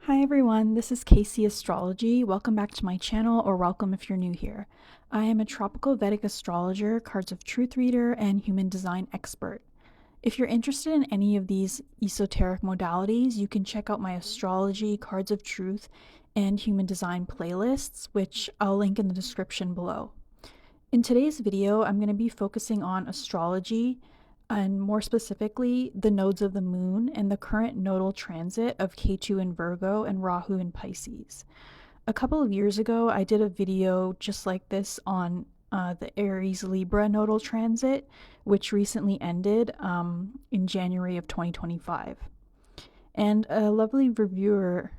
Hi everyone, this is Casey Astrology. Welcome back to my channel, or welcome if you're new here. I am a tropical Vedic astrologer, cards of truth reader, and human design expert. If you're interested in any of these esoteric modalities, you can check out my astrology, cards of truth, and human design playlists, which I'll link in the description below. In today's video, I'm going to be focusing on astrology, and more specifically, the nodes of the moon and the current nodal transit of Ketu in Virgo and Rahu in Pisces. A couple of years ago, I did a video just like this on the Aries Libra nodal transit, which recently ended in January of 2025. And a lovely viewer,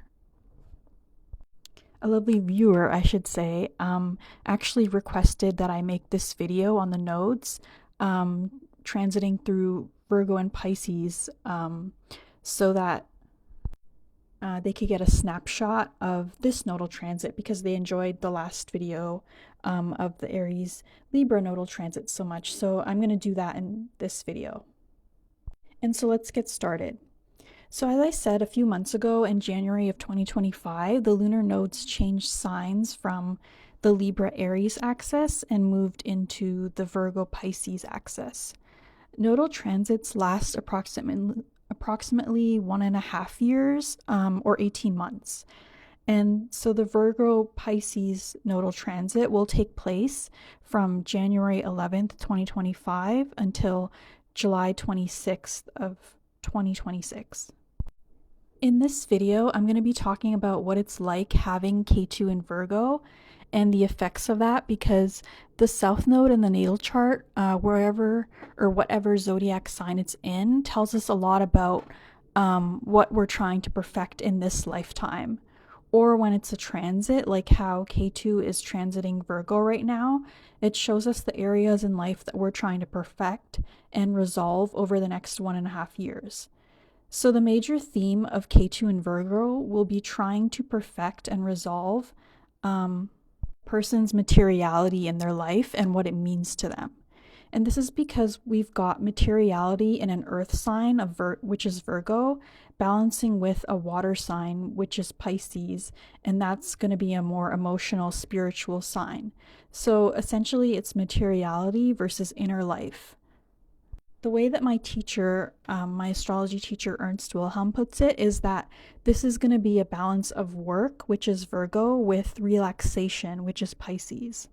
I should say, actually requested that I make this video on the nodes transiting through Virgo and Pisces so that they could get a snapshot of this nodal transit, because they enjoyed the last video of the Aries Libra nodal transit so much. So I'm going to do that in this video. And so let's get started. So as I said a few months ago, in January of 2025, the lunar nodes changed signs from the Libra Aries axis and moved into the Virgo Pisces axis. Nodal transits last approximately 1.5 years or 18 months. And so the Virgo Pisces nodal transit will take place from January 11th, 2025 until July 26th of 2026. In this video, I'm going to be talking about what it's like having Ketu in Virgo and the effects of that, because the south node in the natal chart, wherever or whatever zodiac sign it's in, tells us a lot about what we're trying to perfect in this lifetime. Or when it's a transit, like how Ketu is transiting Virgo right now, it shows us the areas in life that we're trying to perfect and resolve over the next 1.5 years. So the major theme of Ketu in Virgo will be trying to perfect and resolve person's materiality in their life and what it means to them. And this is because we've got materiality in an earth sign, which is Virgo, balancing with a water sign, which is Pisces, and that's going to be a more emotional, spiritual sign. So essentially, it's materiality versus inner life. The way that my teacher, my astrology teacher Ernst Wilhelm, puts it is that this is going to be a balance of work, which is Virgo, with relaxation, which is Pisces.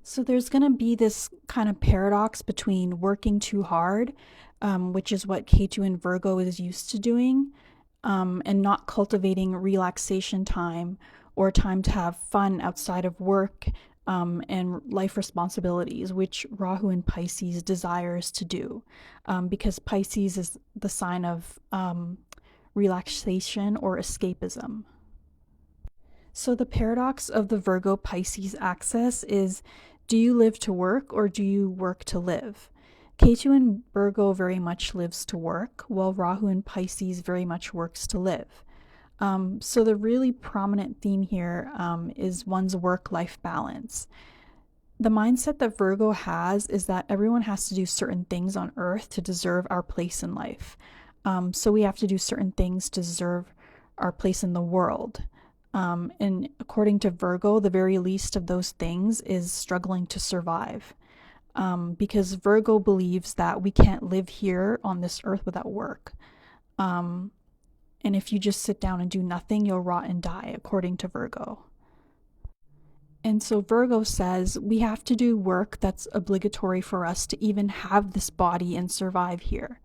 So there's going to be this kind of paradox between working too hard, which is what Ketu in Virgo is used to doing, and not cultivating relaxation time or time to have fun outside of work and life responsibilities, which Rahu and Pisces desires to do, because Pisces is the sign of relaxation or escapism. So the paradox of the Virgo-Pisces axis is, do you live to work or do you work to live? Ketu in Virgo very much lives to work, while Rahu in Pisces very much works to live. So the really prominent theme here is one's work-life balance. The mindset that Virgo has is that everyone has to do certain things on Earth to deserve our place in life. So we have to do certain things to deserve our place in the world. And according to Virgo, the very least of those things is struggling to survive. Because Virgo believes that we can't live here on this earth without work. And if you just sit down and do nothing, you'll rot and die, according to Virgo. And so Virgo says we have to do work that's obligatory for us to even have this body and survive here.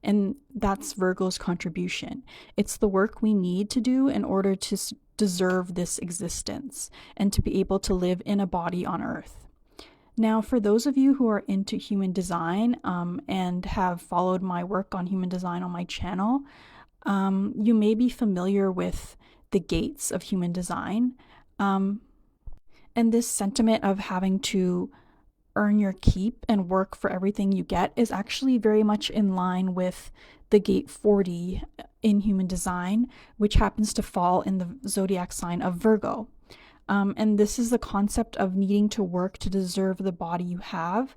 And that's Virgo's contribution. It's the work we need to do in order to deserve this existence and to be able to live in a body on Earth. Now, for those of you who are into human design and have followed my work on human design on my channel, you may be familiar with the gates of human design. And this sentiment of having to earn your keep and work for everything you get is actually very much in line with the gate 40 in human design, which happens to fall in the zodiac sign of Virgo. And this is the concept of needing to work to deserve the body you have.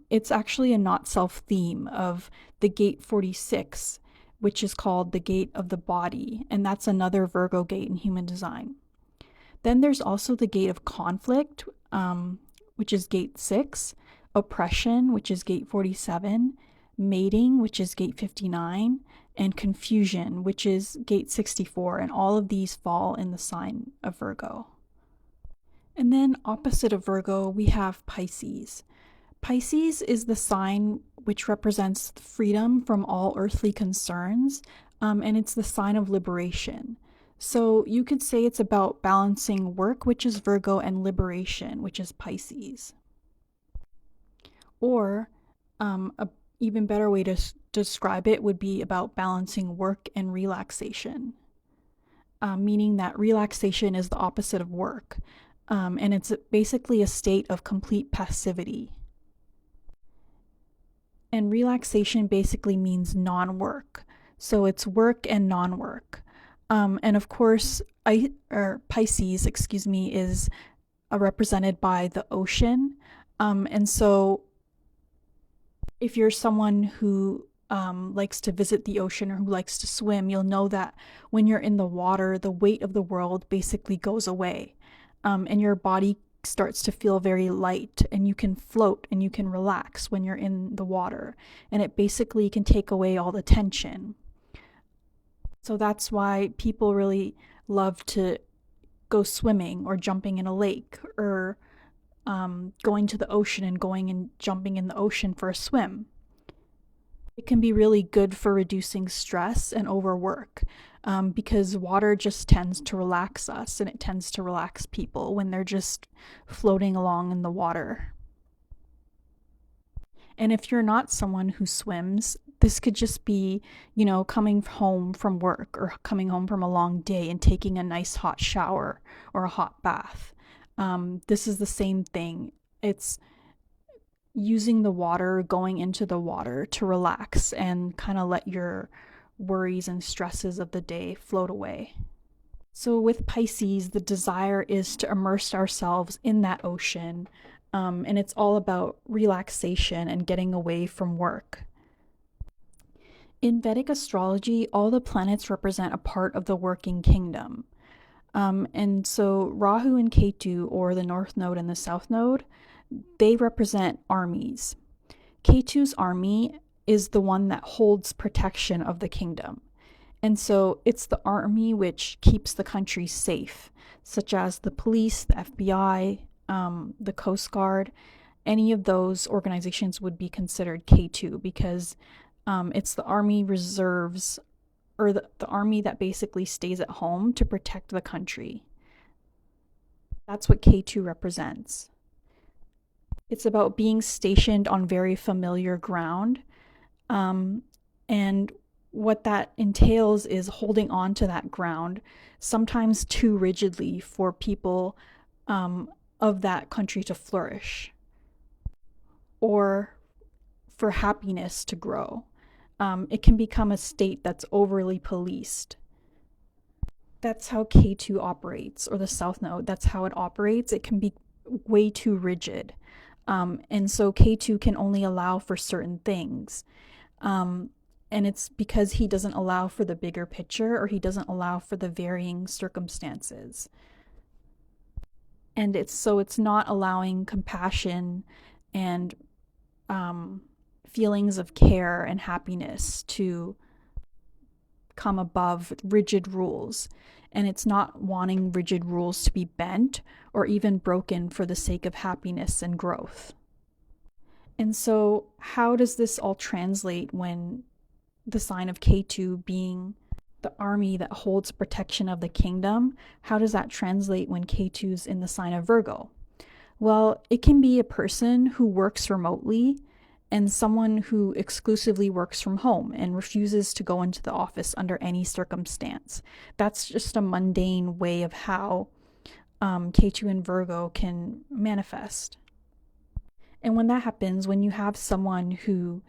It's actually a not self theme of the gate 46, which is called the gate of the body, and that's another Virgo gate in human design. Then there's also the gate of conflict, which is gate 6, oppression, which is gate 47, mating, which is gate 59, and confusion, which is gate 64, and all of these fall in the sign of Virgo. And then opposite of Virgo, we have Pisces. Pisces is the sign which represents freedom from all earthly concerns, and it's the sign of liberation. So you could say it's about balancing work, which is Virgo, and liberation, which is Pisces. Or a even better way to describe it would be about balancing work and relaxation, meaning that relaxation is the opposite of work, and it's basically a state of complete passivity. And relaxation basically means non-work, so it's work and non-work. And of course, Pisces, is represented by the ocean, and so if you're someone who likes to visit the ocean or who likes to swim, you'll know that when you're in the water, the weight of the world basically goes away, and your body starts to feel very light, and you can float and you can relax when you're in the water, and it basically can take away all the tension. So that's why people really love to go swimming or jumping in a lake, or going to the ocean and going and jumping in the ocean for a swim. It can be really good for reducing stress and overwork, because water just tends to relax us, and it tends to relax people when they're just floating along in the water. And if you're not someone who swims, this could just be, coming home from work or coming home from a long day and taking a nice hot shower or a hot bath. This is the same thing. It's using the water, going into the water to relax and kind of let your worries and stresses of the day float away. So with Pisces, the desire is to immerse ourselves in that ocean, and it's all about relaxation and getting away from work. In Vedic astrology, all the planets represent a part of the working kingdom. And so Rahu and Ketu, or the North Node and the South Node, they represent armies. Ketu's army is the one that holds protection of the kingdom. And so it's the army which keeps the country safe, such as the police, the FBI, the Coast Guard. Any of those organizations would be considered Ketu, because it's the army reserves, or the army that basically stays at home to protect the country. That's what Ketu represents. It's about being stationed on very familiar ground, and what that entails is holding on to that ground, sometimes too rigidly for people of that country to flourish, or for happiness to grow. It can become a state that's overly policed. That's how Ketu operates, or the South Node. That's how it operates. It can be way too rigid. And so Ketu can only allow for certain things. And it's because he doesn't allow for the bigger picture, or he doesn't allow for the varying circumstances. And it's not allowing compassion and feelings of care and happiness to come above rigid rules. And it's not wanting rigid rules to be bent or even broken for the sake of happiness and growth. And so how does this all translate when the sign of Ketu being the army that holds protection of the kingdom, how does that translate when Ketu's in the sign of Virgo? Well, it can be a person who works remotely and someone who exclusively works from home and refuses to go into the office under any circumstance. That's just a mundane way of how Ketu and Virgo can manifest. And when that happens, when you have someone who,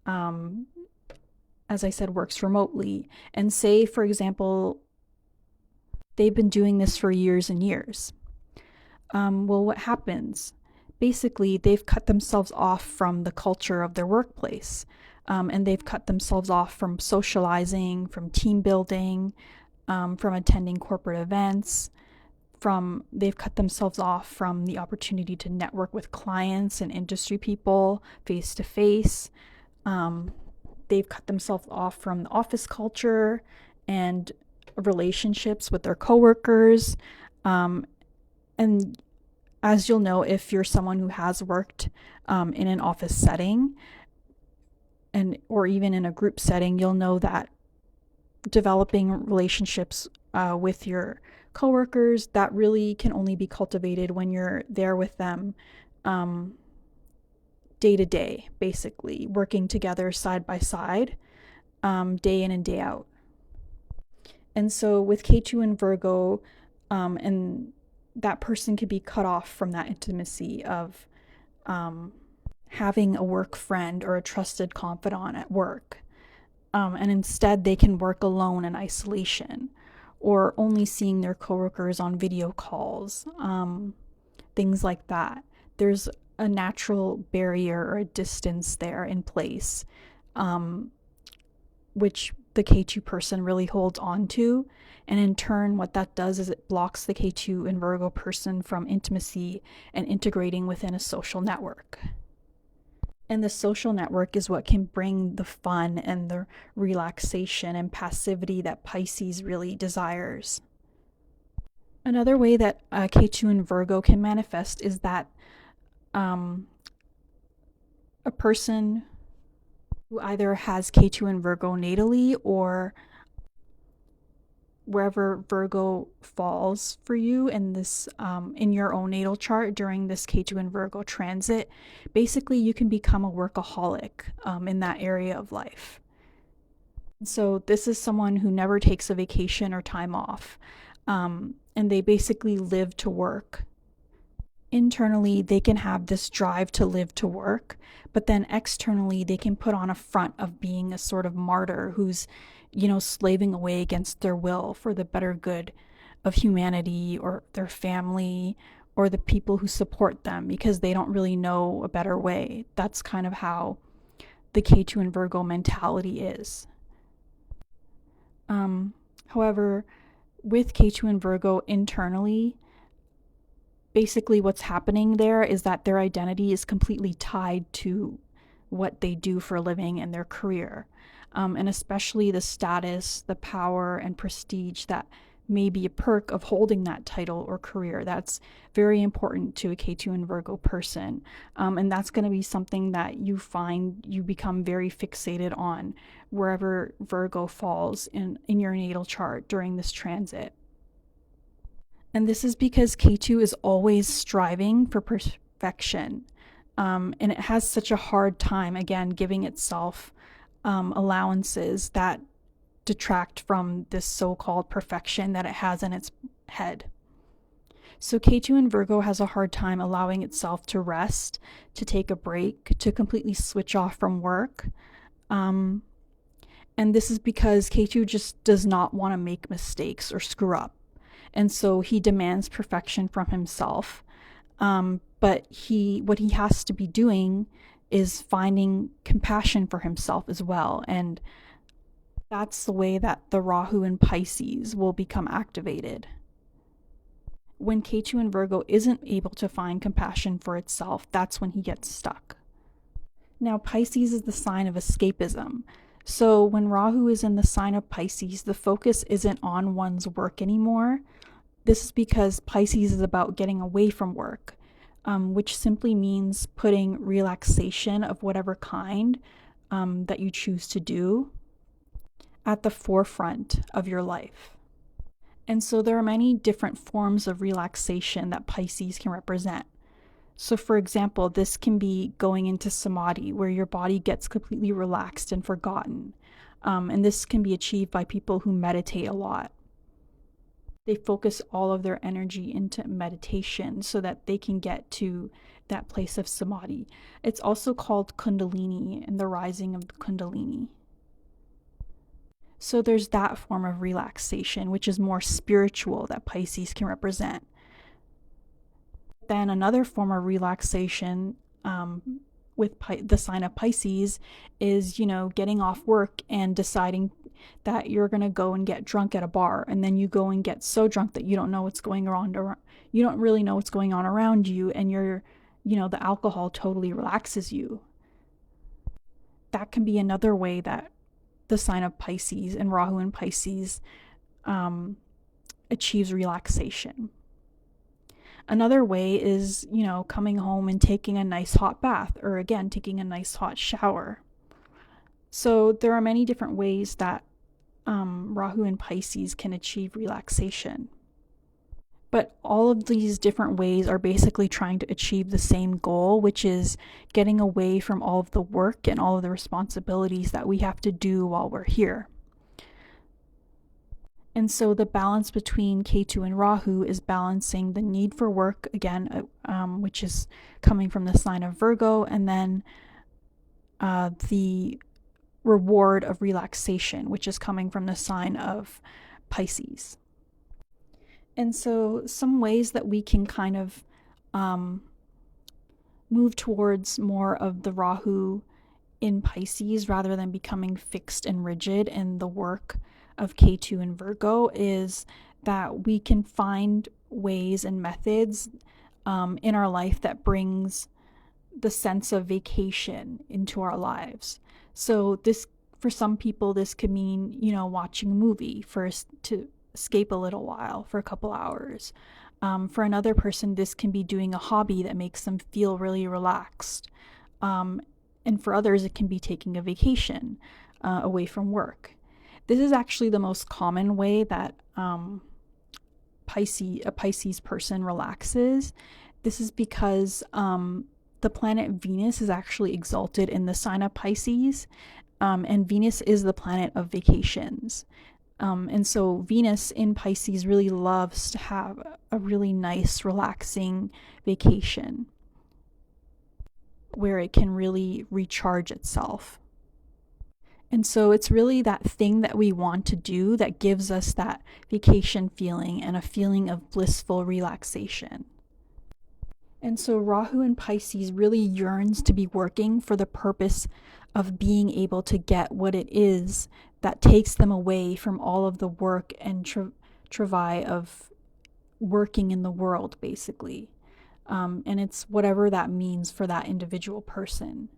as I said, works remotely, and say, for example, they've been doing this for years and years, well, what happens? Basically, they've cut themselves off from the culture of their workplace. and they've cut themselves off from socializing, from team building, from attending corporate events. They've cut themselves off from the opportunity to network with clients and industry people face to face. They've cut themselves off from the office culture and relationships with their coworkers. And as you'll know, if you're someone who has worked in an office setting or even in a group setting, you'll know that developing relationships with your coworkers, that really can only be cultivated when you're there with them day to day, basically working together side by side, day in and day out. And so with Ketu and Virgo, and that person could be cut off from that intimacy of having a work friend or a trusted confidant at work. And instead they can work alone in isolation, or only seeing their coworkers on video calls, things like that. There's a natural barrier or a distance there in place, which the Ketu person really holds on to. And in turn, what that does is it blocks the Ketu and Virgo person from intimacy and integrating within a social network. And the social network is what can bring the fun and the relaxation and passivity that Pisces really desires. Another way that Ketu and Virgo can manifest is that a person who either has Ketu and Virgo natally, or wherever Virgo falls for you in this in your own natal chart during this Ketu and Virgo transit, basically you can become a workaholic in that area of life. So this is someone who never takes a vacation or time off, and they basically live to work. Internally, they can have this drive to live to work, but then externally they can put on a front of being a sort of martyr who's slaving away against their will for the better good of humanity or their family or the people who support them, because they don't really know a better way. That's kind of how the Ketu and Virgo mentality is. However, with Ketu and Virgo internally, basically what's happening there is that their identity is completely tied to what they do for a living and their career. And especially the status, the power, and prestige that may be a perk of holding that title or career. That's very important to a Ketu and Virgo person. And that's going to be something that you find you become very fixated on wherever Virgo falls in your natal chart during this transit. And this is because Ketu is always striving for perfection. And it has such a hard time, again, giving itself allowances that detract from this so-called perfection that it has in its head. So Ketu and Virgo has a hard time allowing itself to rest, to take a break, to completely switch off from work. And this is because Ketu just does not want to make mistakes or screw up. And so he demands perfection from himself. But what he has to be doing is finding compassion for himself as well. And that's the way that the Rahu and Pisces will become activated. When Ketu and Virgo isn't able to find compassion for itself, that's when he gets stuck. Now, Pisces is the sign of escapism. So when Rahu is in the sign of Pisces, the focus isn't on one's work anymore. This is because Pisces is about getting away from work, which simply means putting relaxation of whatever kind that you choose to do at the forefront of your life. And so there are many different forms of relaxation that Pisces can represent. So for example, this can be going into samadhi, where your body gets completely relaxed and forgotten. And this can be achieved by people who meditate a lot. They focus all of their energy into meditation so that they can get to that place of samadhi. It's also called Kundalini and the rising of the Kundalini. So there's that form of relaxation, which is more spiritual, that Pisces can represent. Then another form of relaxation with the sign of Pisces is, getting off work and deciding that you're going to go and get drunk at a bar, and then you go and get so drunk that you don't know what's going on, or you don't really know what's going on around you, and the alcohol totally relaxes you. That can be another way that the sign of Pisces and Rahu and Pisces achieves relaxation. Another way is, coming home and taking a nice hot bath, or again, taking a nice hot shower. So there are many different ways that Rahu and Pisces can achieve relaxation. But all of these different ways are basically trying to achieve the same goal, which is getting away from all of the work and all of the responsibilities that we have to do while we're here. And so the balance between Ketu and Rahu is balancing the need for work, again, which is coming from the sign of Virgo, and then the reward of relaxation, which is coming from the sign of Pisces. And so some ways that we can kind of move towards more of the Rahu in Pisces rather than becoming fixed and rigid in the work of Ketu and Virgo is that we can find ways and methods in our life that brings the sense of vacation into our lives. So this, for some people, this could mean, watching a movie first to escape a little while for a couple hours. For another person, this can be doing a hobby that makes them feel really relaxed. And for others, it can be taking a vacation away from work. This is actually the most common way that a Pisces person relaxes. This is because the planet Venus is actually exalted in the sign of Pisces, and Venus is the planet of vacations. And so Venus in Pisces really loves to have a really nice, relaxing vacation where it can really recharge itself. And so it's really that thing that we want to do that gives us that vacation feeling and a feeling of blissful relaxation. And so Rahu in Pisces really yearns to be working for the purpose of being able to get what it is that takes them away from all of the work and travail of working in the world, basically. And it's whatever that means for that individual person.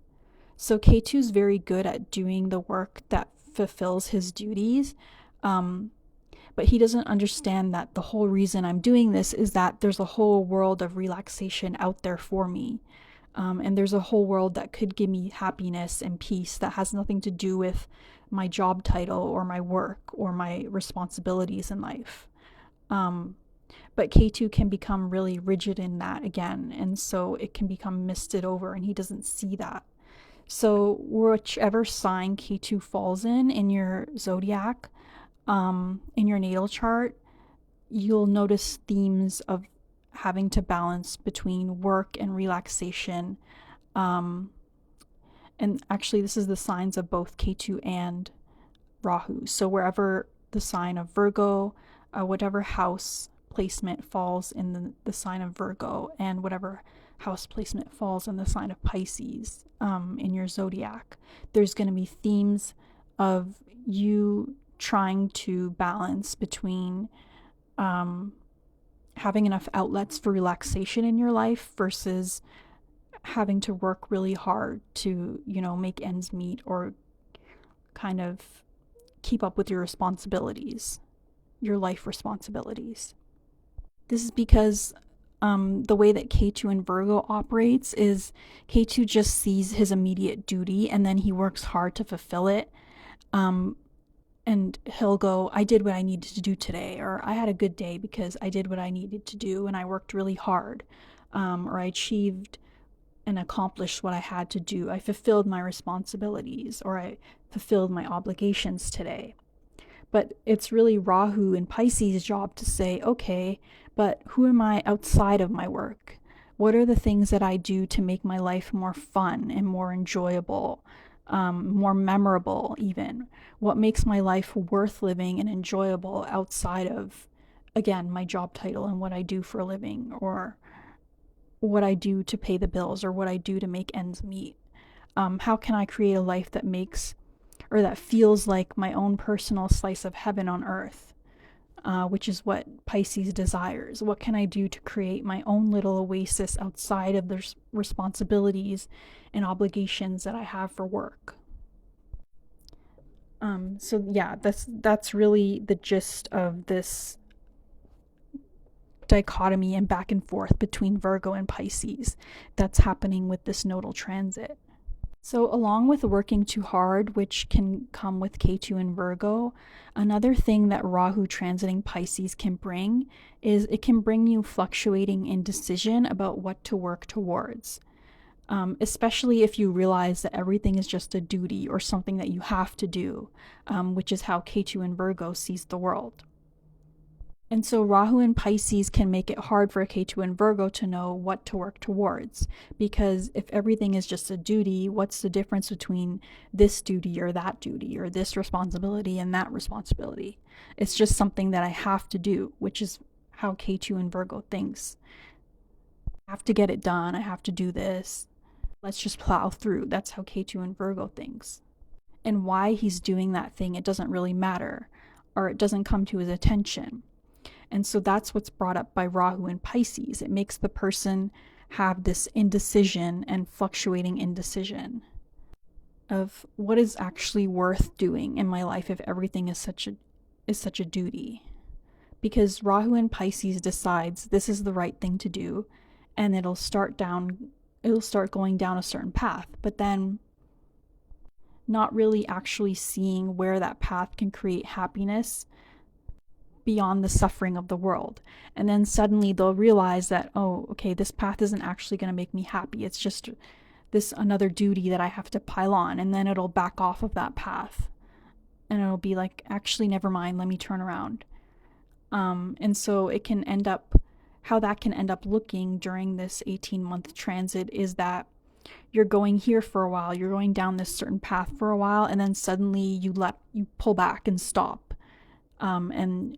So Ketu's very good at doing the work that fulfills his duties, but he doesn't understand that the whole reason I'm doing this is that there's a whole world of relaxation out there for me. And there's a whole world that could give me happiness and peace that has nothing to do with my job title or my work or my responsibilities in life. But Ketu can become really rigid in that again, and so it can become misted over, and he doesn't see that. So whichever sign Ketu falls in your zodiac, in your natal chart, you'll notice themes of having to balance between work and relaxation. And actually, this is the signs of both Ketu and Rahu. So wherever the sign of Virgo, whatever house placement falls in the sign of Virgo, and whatever house placement falls in the sign of Pisces in your zodiac, there's going to be themes of you trying to balance between having enough outlets for relaxation in your life versus having to work really hard to, make ends meet or kind of keep up with your responsibilities, your life responsibilities. This is because the way that Ketu and Virgo operates is Ketu just sees his immediate duty and then he works hard to fulfill it. And he'll go, I did what I needed to do today, or I had a good day because I did what I needed to do and I worked really hard, or I achieved and accomplished what I had to do. I fulfilled my responsibilities, or I fulfilled my obligations today. But it's really Rahu and Pisces' job to say, okay, but who am I outside of my work? What are the things that I do to make my life more fun and more enjoyable, more memorable even? What makes my life worth living and enjoyable outside of, again, my job title and what I do for a living, or what I do to pay the bills, or what I do to make ends meet? How can I create a life that makes, or that feels like my own personal slice of heaven on earth, which is what Pisces desires. What can I do to create my own little oasis outside of the responsibilities and obligations that I have for work? So yeah, that's really the gist of this dichotomy and back and forth between Virgo and Pisces that's happening with this nodal transit. So, along with working too hard, which can come with Ketu and Virgo, another thing that Rahu transiting Pisces can bring is it can bring you fluctuating indecision about what to work towards. Especially if you realize that everything is just a duty or something that you have to do, which is how Ketu and Virgo sees the world. And so Rahu and Pisces can make it hard for Ketu and Virgo to know what to work towards. Because if everything is just a duty, what's the difference between this duty or this responsibility and that responsibility? It's just something that I have to do, which is how Ketu and Virgo thinks. I have to get it done. I have to do this. Let's just plow through. That's how Ketu and Virgo thinks. And why he's doing that thing, it doesn't really matter, or it doesn't come to his attention. And so that's what's brought up by Rahu and Pisces. It makes the person have this indecision and fluctuating indecision of what is actually worth doing in my life if everything is such a duty. Because Rahu and Pisces decides this is the right thing to do, and it'll start going down a certain path, but then not really actually seeing where that path can create happiness beyond the suffering of the world. And then suddenly they'll realize that, oh, okay, this path isn't actually going to make me happy. It's just this another duty that I have to pile on. And then it'll back off of that path. And it'll be like, actually, never mind, let me turn around. And so it can end up, how that can end up looking during this 18-month transit is that you're going here for a while, you're going down this certain path for a while, and then suddenly you pull back and stop. And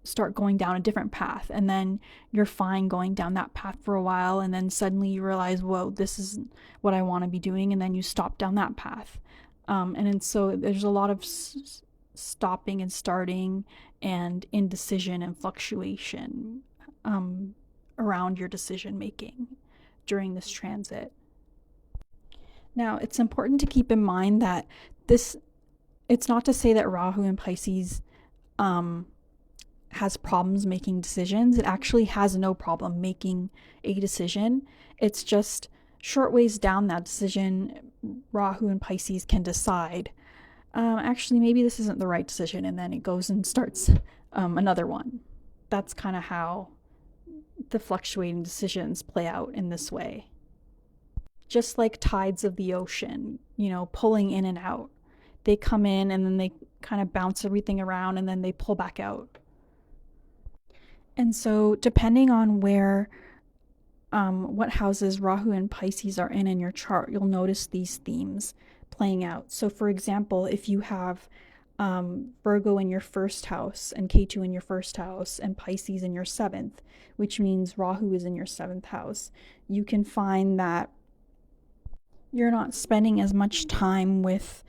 start going down a different path, and then you're fine going down that path for a while, and then suddenly you realize, whoa, this is what I want to be doing, and then you stop down that path. And so there's a lot of stopping and starting and indecision and fluctuation around your decision making during this transit. Now, it's important to keep in mind that it's not to say that Rahu and Pisces has problems making decisions. It actually has no problem making a decision. It's just short ways down that decision, Rahu and Pisces can decide, actually, maybe this isn't the right decision, and then it goes and starts another one. That's kind of how the fluctuating decisions play out in this way. Just like tides of the ocean, pulling in and out. They come in and then they kind of bounce everything around and then they pull back out. And so depending on what houses Rahu and Pisces are in your chart, you'll notice these themes playing out. So for example, if you have Virgo in your first house and Ketu in your first house and Pisces in your seventh, which means Rahu is in your seventh house, you can find that you're not spending as much time with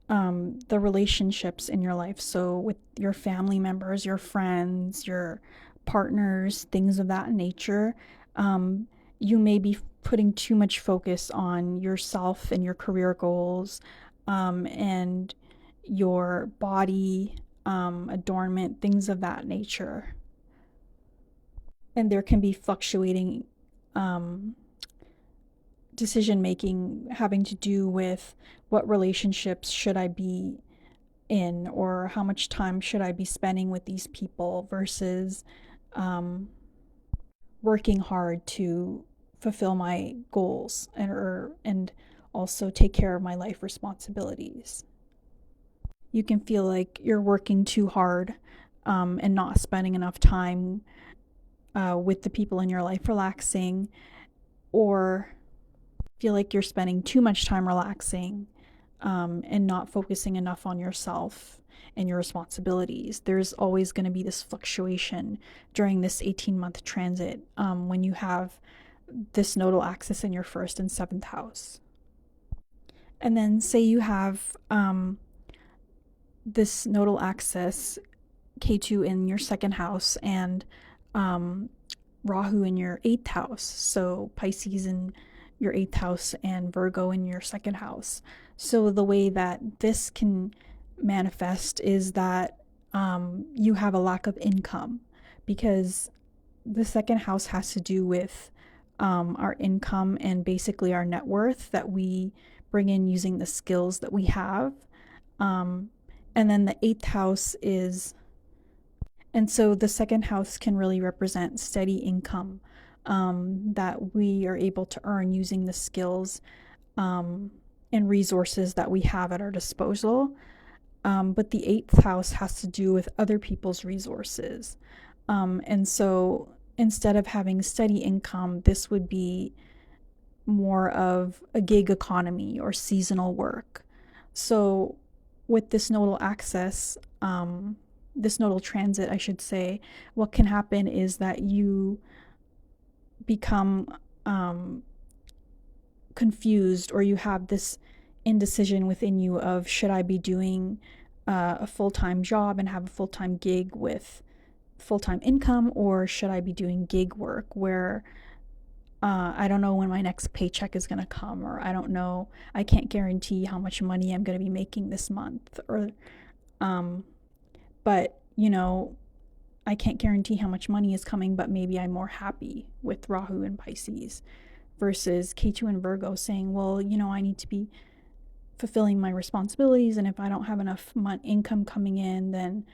the relationships in your life. So with your family members, your friends, your partners, things of that nature, you may be putting too much focus on yourself and your career goals, and your body, adornment, things of that nature. And there can be fluctuating decision making having to do with what relationships should I be in, or how much time should I be spending with these people versus working hard to fulfill my goals and also take care of my life responsibilities. You can feel like you're working too hard and not spending enough time with the people in your life relaxing, or feel like you're spending too much time relaxing and not focusing enough on yourself and your responsibilities. There's always going to be this fluctuation during this 18-month transit when you have this nodal axis in your first and seventh house. And then say you have this nodal axis, Ketu in your second house, and Rahu in your eighth house. So Pisces in your eighth house and Virgo in your second house. So the way that this can manifest is that you have a lack of income, because the second house has to do with our income and basically our net worth that we bring in using the skills that we have. And then the eighth house is, and so the second house can really represent steady income that we are able to earn using the skills and resources that we have at our disposal. But the eighth house has to do with other people's resources. And so instead of having steady income, this would be more of a gig economy or seasonal work. So with this nodal axis, this nodal transit, I should say, what can happen is that you become confused, or you have this indecision within you of, should I be doing a full-time job and have a full-time gig with full-time income, or should I be doing gig work where I don't know when my next paycheck is going to come, or I don't know, I can't guarantee how much money I'm going to be making this month, or but you know, I can't guarantee how much money is coming, but maybe I'm more happy with Rahu and Pisces versus Ketu and Virgo saying, well, you know, I need to be fulfilling my responsibilities, and if I don't have enough income coming in, then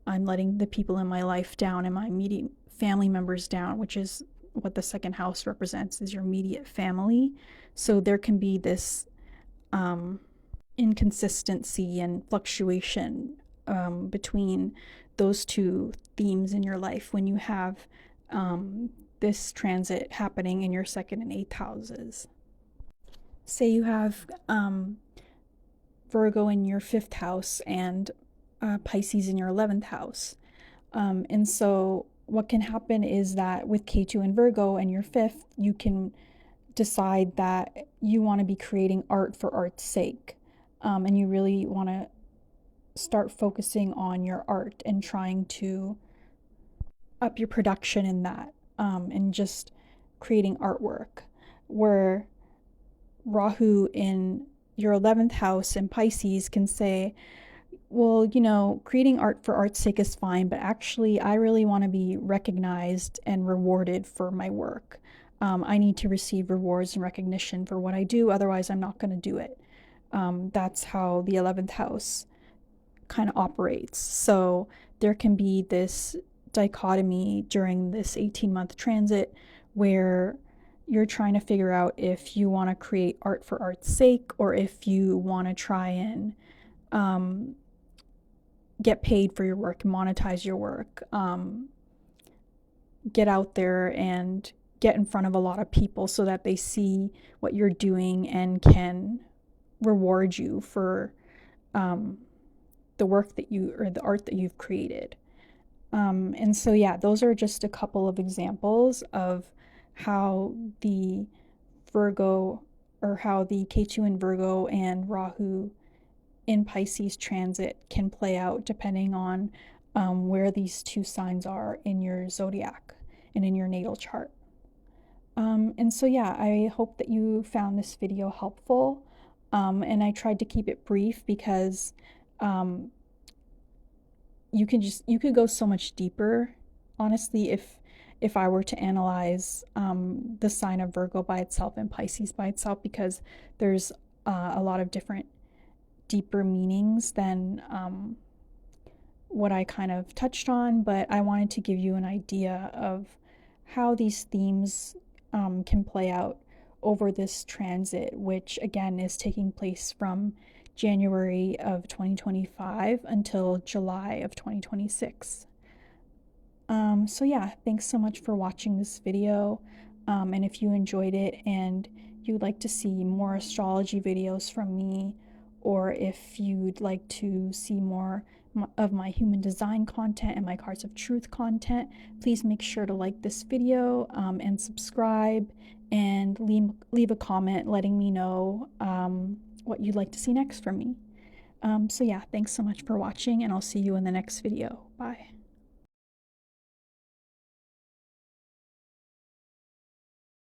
I'm letting the people in my life down and my immediate family members down, which is what the second house represents, is your immediate family. So there can be this inconsistency and fluctuation between those two themes in your life when you have this transit happening in your second and eighth houses. Say you have Virgo in your fifth house and Pisces in your 11th house. And so what can happen is that with Ketu and Virgo and your fifth, you can decide that you want to be creating art for art's sake. And you really want to start focusing on your art and trying to up your production in that, and just creating artwork. Where Rahu in your 11th house in Pisces can say, well, you know, creating art for art's sake is fine, but actually I really want to be recognized and rewarded for my work. I need to receive rewards and recognition for what I do, otherwise I'm not going to do it. That's how the 11th house kind of operates. So there can be this dichotomy during this 18-month transit where you're trying to figure out if you want to create art for art's sake, or if you want to try and get paid for your work, monetize your work, get out there and get in front of a lot of people so that they see what you're doing and can reward you for the work that you, or the art that you've created. And so, yeah, those are just a couple of examples of how the Virgo, or how the Ketu in Virgo and Rahu in Pisces transit can play out depending on where these two signs are in your zodiac and in your natal chart. And so, yeah, I hope that you found this video helpful. And I tried to keep it brief because you could go so much deeper, honestly, if I were to analyze the sign of Virgo by itself and Pisces by itself, because there's a lot of different deeper meanings than what I kind of touched on. But I wanted to give you an idea of how these themes can play out over this transit, which again is taking place from January of 2025 until July of 2026. So yeah, thanks so much for watching this video. And if you enjoyed it and you'd like to see more astrology videos from me, or if you'd like to see more of my human design content and my cards of truth content, please make sure to like this video and subscribe, and leave a comment letting me know what you'd like to see next from me. So yeah, thanks so much for watching, and I'll see you in the next video. Bye.